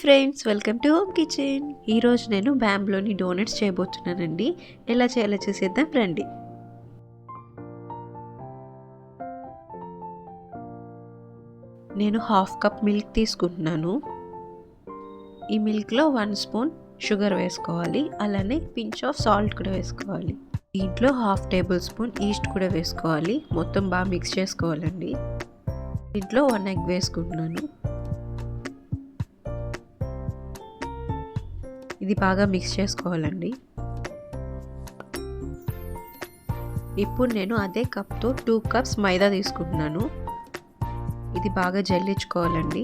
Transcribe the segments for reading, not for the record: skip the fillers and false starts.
Friends, welcome to home kitchen. ఈరోజు నేను బ్యాంబ్లోని donuts చేయబోతున్నానండి. ఎలా చేయాలో చూసేద్దాం రండి. నేను హాఫ్ కప్ మిల్క్ తీసుకుంటున్నాను. ఈ మిల్క్లో 1 స్పూన్ షుగర్ వేసుకోవాలి. అలానే పించ్ ఆఫ్ సాల్ట్ కూడా వేసుకోవాలి. దీంట్లో హాఫ్ టేబుల్ స్పూన్ ఈస్ట్ కూడా వేసుకోవాలి. మొత్తం బాగా మిక్స్ చేసుకోవాలండి. దీంట్లో 1 ఎగ్ వేసుకుంటున్నాను. ఇది బాగా మిక్స్ చేసుకోవాలండి. ఇప్పుడు నేను అదే కప్తో 2 కప్స్ మైదా తీసుకుంటున్నాను. ఇది బాగా జల్లించుకోవాలండి.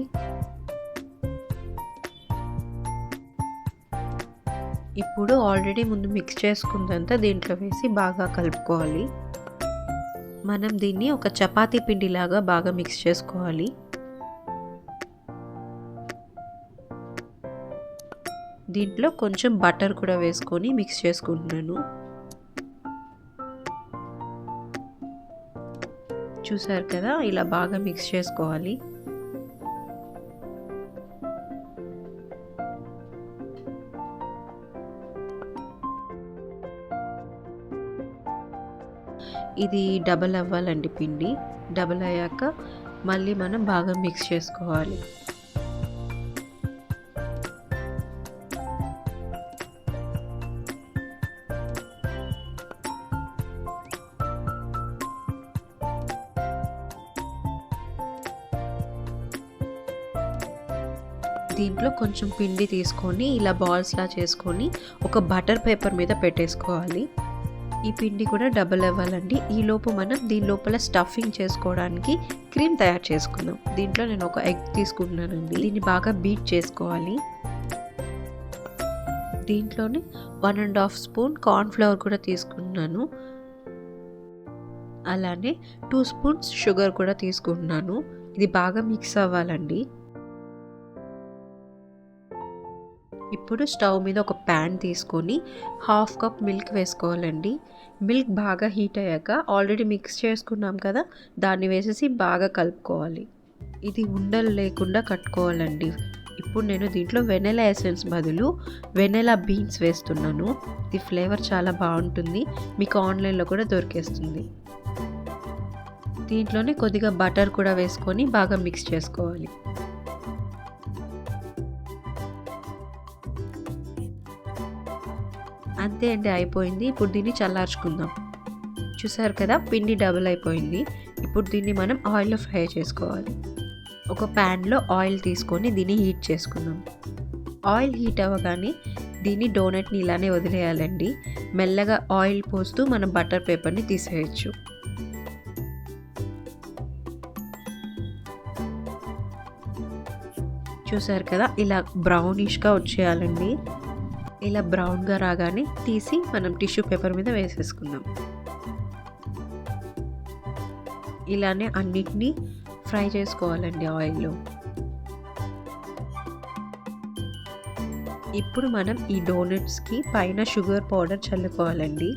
ఇప్పుడు ఆల్రెడీ ముందు మిక్స్ చేసుకుందంతా దీంట్లో వేసి బాగా కలుపుకోవాలి. మనం దీన్ని ఒక చపాతీ పిండిలాగా బాగా మిక్స్ చేసుకోవాలి. దీంట్లో కొంచెం బటర్ కూడా వేసుకొని మిక్స్ చేసుకుంటున్నాను. చూసారు కదా, ఇలా బాగా మిక్స్ చేసుకోవాలి. ఇది డబల్ అవ్వాలండి. పిండి డబల్ అయ్యాక మళ్ళీ మనం బాగా మిక్స్ చేసుకోవాలి. దీంట్లో కొంచెం పిండి తీసుకొని ఇలా బాల్స్లా చేసుకొని ఒక బటర్ పేపర్ మీద పెట్టేసుకోవాలి. ఈ పిండి కూడా డబల్ అవ్వాలండి. ఈలోపు మనం దీని లోపల స్టఫింగ్ చేసుకోవడానికి క్రీమ్ తయారు చేసుకుందాం. దీంట్లో నేను ఒక ఎగ్ తీసుకుంటున్నానండి. దీన్ని బాగా బీట్ చేసుకోవాలి. దీంట్లోనే 1.5 స్పూన్ కార్న్ఫ్లవర్ కూడా తీసుకుంటున్నాను. అలానే 2 స్పూన్స్ షుగర్ కూడా తీసుకుంటున్నాను. ఇది బాగా మిక్స్ అవ్వాలండి. ఇప్పుడు స్టవ్ మీద ఒక ప్యాన్ తీసుకొని హాఫ్ కప్ మిల్క్ వేసుకోవాలండి. మిల్క్ బాగా హీట్ అయ్యాక ఆల్రెడీ మిక్స్ చేసుకున్నాం కదా, దాన్ని వేసేసి బాగా కలుపుకోవాలి. ఇది ఉండలు లేకుండా కట్టుకోవాలండి. ఇప్పుడు నేను దీంట్లో వెనిలా ఎసెన్స్ బదులు వెనిలా బీన్స్ వేస్తున్నాను. ఇది ఫ్లేవర్ చాలా బాగుంటుంది. మీకు ఆన్లైన్లో కూడా దొరికేస్తుంది. దీంట్లోనే కొద్దిగా బటర్ కూడా వేసుకొని బాగా మిక్స్ చేసుకోవాలి. అంతే అండి, అయిపోయింది. ఇప్పుడు దీన్ని చల్లార్చుకుందాం. చూసారు కదా, పిండి డబుల్ అయిపోయింది. ఇప్పుడు దీన్ని మనం ఆయిల్లో ఫ్రై చేసుకోవాలి. ఒక ప్యాన్లో ఆయిల్ తీసుకొని దీన్ని హీట్ చేసుకుందాం. ఆయిల్ హీట్ అవ్వగానే దీన్ని డోనట్ని ఇలానే వదిలేయాలండి. మెల్లగా ఆయిల్ పోస్తూ మనం బటర్ పేపర్ని తీసేయచ్చు. చూసారు కదా, ఇలా బ్రౌనిష్గా వచ్చేయాలండి. ఇలా బ్రౌన్గా రాగానే తీసి మనం టిష్యూ పేపర్ మీద వేసేసుకుందాం. ఇలానే అన్నిటినీ ఫ్రై చేసుకోవాలండి ఆయిల్లో. ఇప్పుడు మనం ఈ డోనట్స్కి పైన షుగర్ పౌడర్ చల్లుకోవాలండి.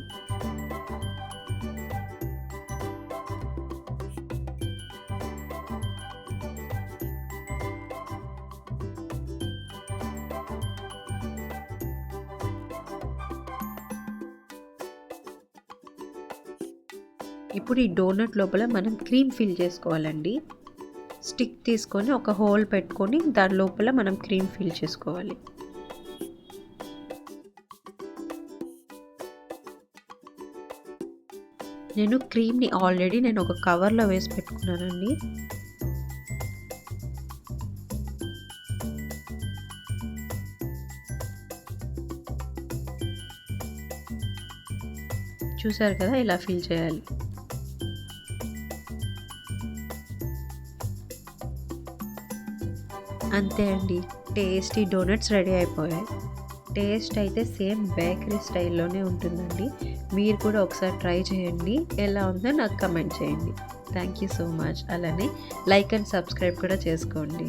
ఇప్పుడు ఈ డోనట్ లోపల మనం క్రీమ్ ఫిల్ చేసుకోవాలండి. స్టిక్ తీసుకొని ఒక హోల్ పెట్టుకొని దాని లోపల మనం క్రీమ్ ఫిల్ చేసుకోవాలి. నేను క్రీమ్ని ఆల్రెడీ ఒక కవర్లో వేసి పెట్టుకున్నానండి. చూసారు కదా, ఇలా ఫిల్ చేయాలి. అంతే అండి, టేస్టీ డోనట్స్ రెడీ అయిపోయాయి. టేస్ట్ అయితే సేమ్ బేకరీ స్టైల్లోనే ఉంటుందండి. మీరు కూడా ఒకసారి ట్రై చేయండి. ఎలా ఉందో నాకు కమెంట్ చేయండి. Thank you so much. అలానే లైక్ అండ్ సబ్స్క్రైబ్ కూడా చేసుకోండి.